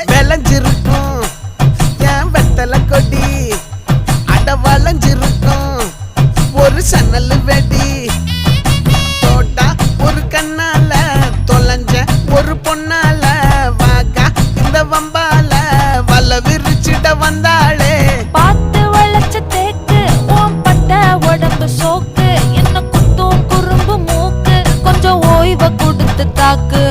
விளைஞ்சிருக்கும் என் வெத்தலை கொடி அட வளைஞ்சிருக்கும் ஒரு சன்னல் வெடி தோட்டா ஒரு கண்ணால தொலைஞ்ச ஒரு பொண்ணால வாக்கா இந்த வம்பால வல விரிச்சிட வந்தாளே பார்த்து வளைச்ச தேக்கு ஓம் பட்ட உடம்பு சோக்கு என்ன குத்தும் குறும்பு மூக்கு கொஞ்சம் ஓய்வை கொடுத்து தாக்கு